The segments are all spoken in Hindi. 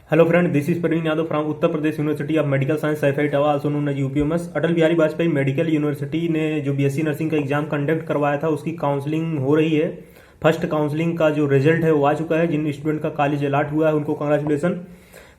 Hello friend, this is Praveen Yadav from Uttar Pradesh university of medical science Saifai Etawah, also known as UPMS. Atal Bihari Vajpayee medical university ने जो बीएससी नर्सिंग का एग्जाम कंडक्ट करवाया था उसकी काउंसलिंग हो रही है। फर्स्ट काउंसलिंग का जो रिजल्ट है वो आ चुका है। जिन स्टूडेंट का कॉलेज अलाट हुआ है उनको कांग्रेचुलेसन।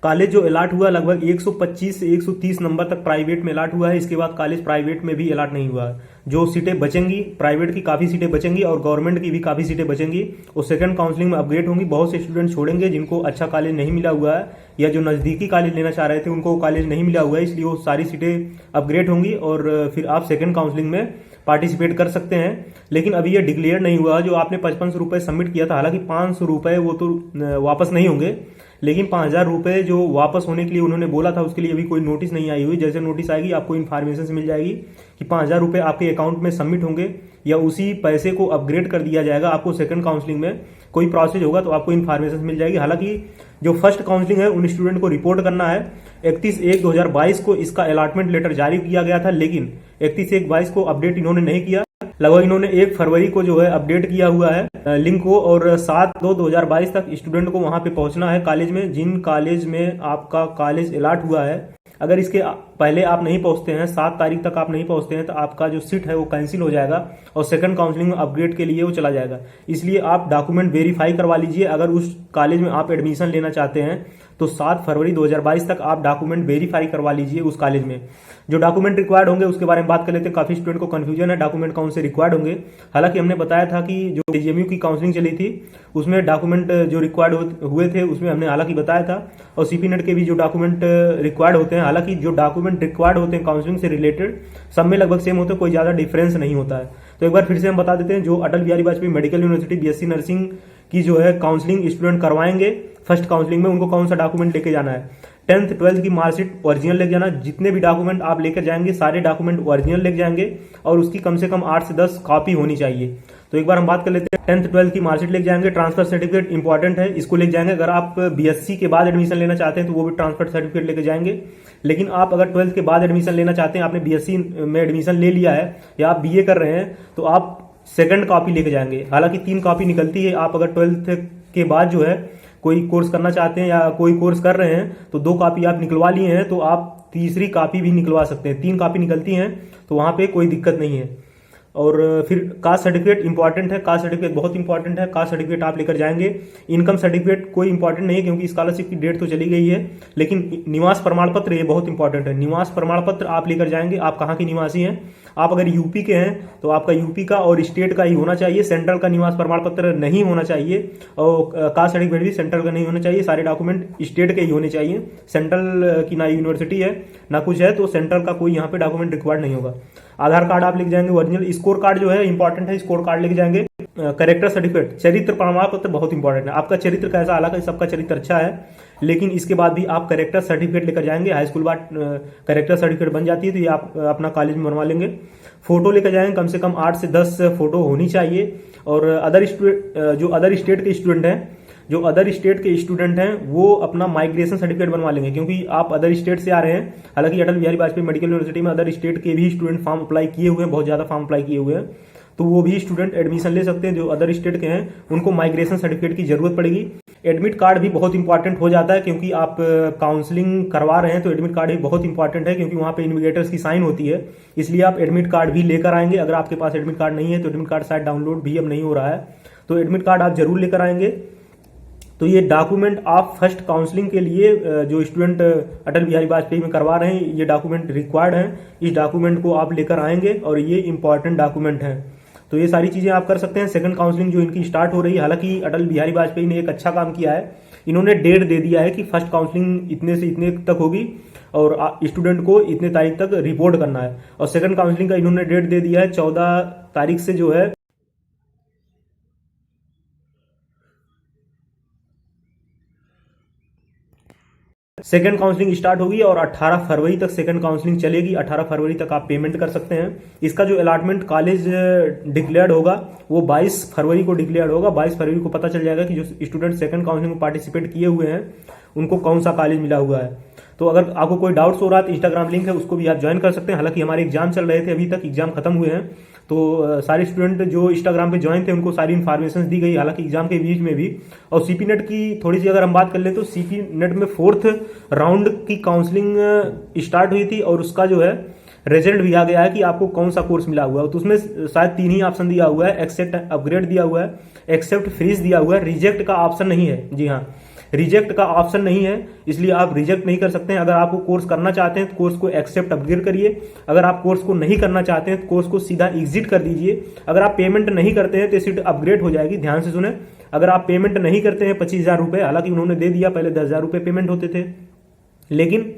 कॉलेज जो अलाट हुआ लगभग 125 से 130 नंबर तक प्राइवेट में अलाट हुआ है। इसके बाद कॉलेज प्राइवेट में भी अलाट नहीं हुआ है। जो सीटें बचेंगी, प्राइवेट की काफ़ी सीटें बचेंगी और गवर्नमेंट की भी काफ़ी सीटें बचेंगी, वो सेकंड काउंसलिंग में अपग्रेड होंगी। बहुत से स्टूडेंट छोड़ेंगे जिनको अच्छा कॉलेज नहीं मिला हुआ है या जो नज़दीकी कॉलेज लेना चाह रहे थे उनको कॉलेज नहीं मिला हुआ है, इसलिए वो सारी सीटें अपग्रेड होंगी और फिर आप सेकंड काउंसलिंग में पार्टिसिपेट कर सकते हैं। लेकिन अभी ये डिक्लेयर नहीं हुआ। जो आपने 5500 रुपये सबमिट किया था, हालांकि 500 रुपये वो तो वापस नहीं होंगे, लेकिन 5000 रुपये जो वापस होने के लिए उन्होंने बोला था उसके लिए अभी कोई नोटिस नहीं आई हुई। जैसे नोटिस आएगी आपको इन्फॉर्मेशन मिल जाएगी कि 5000 रुपये आपके अकाउंट में सबमिट होंगे या उसी पैसे को अपग्रेड कर दिया जाएगा। आपको सेकंड काउंसलिंग में कोई प्रोसेस होगा तो आपको इन्फॉर्मेशन मिल जाएगी। हालांकि जो फर्स्ट काउंसलिंग है उन स्टूडेंट को रिपोर्ट करना है। 31/1/2022 को इसका अलॉटमेंट लेटर जारी किया गया था, लेकिन 31/1/22 को अपडेट इन्होंने नहीं किया। लगभग इन्होंने 1 फरवरी को जो है अपडेट किया हुआ है लिंक को, और 7/2/2022 तक स्टूडेंट को वहां पे पहुंचना है कॉलेज में। जिन कॉलेज में आपका कॉलेज अलाट हुआ है, अगर इसके पहले आप नहीं पहुंचते हैं, 7 तारीख तक आप नहीं पहुंचते हैं, तो आपका जो सीट है वो कैंसिल हो जाएगा और सेकंड काउंसलिंग में अपग्रेड के लिए वो चला जाएगा। इसलिए आप डॉक्यूमेंट वेरीफाई करवा लीजिए। अगर उस कॉलेज में आप एडमिशन लेना चाहते हैं तो 7 फरवरी 2022 तक आप डॉक्यूमेंट वेरीफाई करवा लीजिए उस कॉलेज में। जो डॉक्यूमेंट रिक्वायर्ड होंगे उसके बारे में बात कर लेते हैं। काफी स्टूडेंट को कंफ्यूजन है डॉक्यूमेंट कौन से रिक्वायर्ड होंगे। हालांकि हमने बताया था कि जो जेएमयू की काउंसलिंग चली थी उसमें डॉक्यूमेंट जो रिक्वायर्ड हुए थे उसमें हमने हालांकि बताया था, और सीपी नेट के भी जो डॉक्यूमेंट रिक्वायर्ड होते हैं, हालांकि जो डॉक्यूमेंट रिक्वायर्ड होते हैं काउंसलिंग से रिलेटेड सब में लगभग सेम होते हैं, कोई ज्यादा डिफरेंस नहीं होता है। तो एक बार फिर से हम बता देते हैं, जो Atal Bihari Vajpayee medical university BSc nursing की जो है काउंसलिंग स्टूडेंट करवाएंगे फर्स्ट काउंसलिंग में, उनको कौन सा डॉक्यूमेंट लेके जाना है। 10th 12th की मार्कशीट ओरिजिनल लेके जाना। जितने भी डॉक्यूमेंट आप लेकर जाएंगे सारे डॉक्यूमेंट ओरिजिनल लेके जाएंगे और उसकी कम से कम 8 से 10 कॉपी होनी चाहिए। तो एक बार हम बात कर लेते हैं। 10th 12th की मार्कशीट लेके जाएंगे। ट्रांसफर सर्टिफिकेट इंपॉर्टेंट है, इसको लेके जाएंगे। अगर आप बीएससी के बाद एडमिशन लेना चाहते हैं तो वो भी ट्रांसफर सर्टिफिकेट लेके जाएंगे। लेकिन आप अगर 12th के बाद एडमिशन लेना चाहते हैं, आपने बीएससी में एडमिशन ले लिया है या आप बीए कर रहे हैं, तो आप सेकंड कॉपी लेके जाएंगे। हालांकि 3 कॉपी निकलती है। आप अगर 12th के बाद जो है कोई कोर्स करना चाहते हैं या कोई कोर्स कर रहे हैं तो 2 कॉपी आप निकलवा लिए हैं तो आप तीसरी कॉपी भी निकलवा सकते हैं। 3 कॉपी निकलती हैं तो वहां पे कोई दिक्कत नहीं है। और फिर कास्ट सर्टिफिकेट इंपॉर्टेंट है। कास्ट सर्टिफिकेट बहुत इंपॉर्टेंट है। कास्ट सर्टिफिकेट आप लेकर जाएंगे। इनकम सर्टिफिकेट कोई इंपॉर्टेंट नहीं है क्योंकि स्कॉलरशिप की डेट तो चली गई है, लेकिन निवास प्रमाण पत्र ये बहुत इंपॉर्टेंट है। निवास प्रमाण पत्र आप लेकर जाएंगे। आप कहाँ के निवासी हैं, आप अगर यूपी के हैं तो आपका यूपी का और स्टेट का ही होना चाहिए, सेंट्रल का निवास प्रमाण पत्र नहीं होना चाहिए। और कास्ट सर्टिफिकेट भी सेंट्रल का नहीं होना चाहिए। सारे डॉक्यूमेंट स्टेट के ही होने चाहिए। सेंट्रल की ना यूनिवर्सिटी है ना कुछ है, तो सेंट्रल का कोई यहाँ पे डॉक्यूमेंट रिक्वायर्ड नहीं होगा। आधार कार्ड आप लेके जाएंगे ओरिजिनल। स्कोर कार्ड जो है इंपॉर्टेंट है, स्कोर कार्ड लेके जाएंगे। कैरेक्टर सर्टिफिकेट, चरित्र प्रमाण पत्र बहुत इंपॉर्टेंट है। आपका चरित्र कैसा, हालांकि सबका चरित्र अच्छा है, लेकिन इसके बाद भी आप कैरेक्टर सर्टिफिकेट लेकर जाएंगे। हाई स्कूल बाद कैरेक्टर सर्टिफिकेट बन जाती है तो ये आप अपना कॉलेज में बनवा लेंगे। फोटो लेकर जाएंगे, कम से कम 8 से 10 फोटो होनी चाहिए। और जो अदर स्टेट के स्टूडेंट हैं वो अपना माइग्रेशन सर्टिफिकेट बनवा लेंगे, क्योंकि आप अदर स्टेट से आ रहे हैं। हालांकि अटल बिहारी वाजपेयी मेडिकल यूनिवर्सिटी में अदर स्टेट के भी स्टूडेंट फॉर्म अप्लाई किए हुए हैं, बहुत ज्यादा फॉर्म अप्लाई किए हुए हैं, तो वो भी स्टूडेंट एडमिशन ले सकते हैं। जो अदर स्टेट के हैं उनको माइग्रेशन सर्टिफिकेट की जरूरत पड़ेगी। एडमिट कार्ड भी बहुत इंपॉर्टेंट हो जाता है, क्योंकि आप काउंसलिंग करवा रहे हैं तो एडमिट कार्ड भी बहुत इंपॉर्टेंट है, क्योंकि वहां पे इन्विगेटर्स की साइन होती है। इसलिए आप एडमिट कार्ड भी लेकर आएंगे। अगर आपके पास एडमिट कार्ड नहीं है तो एडमिट कार्ड शायद डाउनलोड भी अब नहीं हो रहा है, तो एडमिट कार्ड आप जरूर लेकर आएंगे। तो ये डॉक्यूमेंट आप फर्स्ट काउंसलिंग के लिए जो स्टूडेंट अटल बिहारी वाजपेयी में करवा रहे हैं, ये डॉक्यूमेंट रिक्वायर्ड है। इस डॉक्यूमेंट को आप लेकर आएंगे और ये इंपॉर्टेंट डॉक्यूमेंट है। तो ये सारी चीजें आप कर सकते हैं। सेकंड काउंसलिंग जो इनकी स्टार्ट हो रही है, हालांकि अटल बिहारी वाजपेयी ने एक अच्छा काम किया है। इन्होंने डेट दे दिया है कि फर्स्ट काउंसलिंग इतने से इतने तक होगी और स्टूडेंट को इतने तारीख तक रिपोर्ट करना है। और सेकंड काउंसलिंग का इन्होंने डेट दे दिया है 14 तारीख से जो है सेकंड काउंसलिंग स्टार्ट होगी और 18 फरवरी तक सेकंड काउंसलिंग चलेगी। 18 फरवरी तक आप पेमेंट कर सकते हैं। इसका जो अलॉटमेंट कॉलेज डिक्लेयर्ड होगा वो 22 फरवरी को डिक्लेयर्ड होगा। 22 फरवरी को पता चल जाएगा कि जो स्टूडेंट सेकंड काउंसलिंग में पार्टिसिपेट किए हुए हैं उनको कौन सा कॉलेज मिला हुआ है। तो अगर आपको कोई डाउट्स हो रहा है तो इंस्टाग्राम लिंक है, उसको भी आप ज्वाइन कर सकते हैं। हालांकि हमारे एग्जाम चल रहे थे, अभी तक एग्जाम खत्म हुए हैं, तो सारे स्टूडेंट जो इंस्टाग्राम पे ज्वाइन थे उनको सारी इन्फॉर्मेशन दी गई, हालांकि एग्जाम के बीच में भी। और सीपी नेट की थोड़ी सी अगर हम बात कर ले तो सीपी नेट में 4th राउंड की काउंसलिंग स्टार्ट हुई थी और उसका जो है रिजल्ट भी आ गया है कि आपको कौन सा कोर्स मिला हुआ है। तो उसमें शायद 3 ही ऑप्शन दिया हुआ है, एक्सेप्ट अपग्रेड दिया हुआ है, एक्सेप्ट फ्रीज दिया हुआ है, रिजेक्ट का ऑप्शन नहीं है। जी हाँ, रिजेक्ट का ऑप्शन नहीं है, इसलिए आप रिजेक्ट नहीं कर सकते हैं। अगर आपको कोर्स करना चाहते हैं तो कोर्स को एक्सेप्ट अपग्रेड करिए, अगर आप कोर्स को नहीं करना चाहते हैं तो कोर्स को सीधा एग्जिट कर दीजिए। अगर आप पेमेंट नहीं करते हैं तो सीट अपग्रेड हो जाएगी। ध्यान से सुने, अगर आप पेमेंट नहीं करते हैं 25,000 रुपये, हालांकि उन्होंने दे दिया, पहले 10,000 रुपये पेमेंट होते थे, लेकिन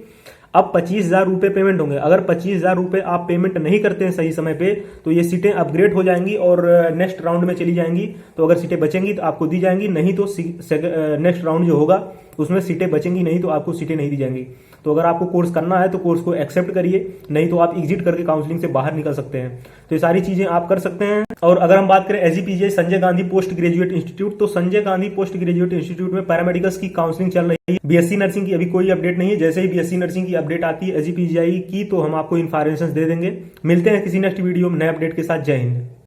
अब 25,000 रुपये पेमेंट होंगे। अगर 25,000 रुपये आप पेमेंट नहीं करते हैं सही समय पे तो ये सीटें अपग्रेड हो जाएंगी और नेक्स्ट राउंड में चली जाएंगी। तो अगर सीटें बचेंगी तो आपको दी जाएंगी, नहीं तो नेक्स्ट राउंड जो होगा उसमें सीटें बचेंगी नहीं तो आपको सीटें नहीं दी जाएंगी। तो अगर आपको कोर्स करना है तो कोर्स को एक्सेप्ट करिए, नहीं तो आप एग्जिट करके काउंसलिंग से बाहर निकल सकते हैं। तो ये सारी चीजें आप कर सकते हैं। और अगर हम बात करें SGPGI Sanjay Gandhi post graduate institute, तो Sanjay Gandhi post graduate institute में पैरामेडिकल्स की काउंसलिंग चल रही है। बीएससी नर्सिंग की अभी कोई अपडेट नहीं है, जैसे ही बीएससी नर्सिंग की अपडेट आती है एसजीपीजीआई की तो हम आपको इन्फॉर्मेशन दे देंगे। मिलते हैं किसी नेक्स्ट वीडियो में नए अपडेट के साथ। जय हिंद।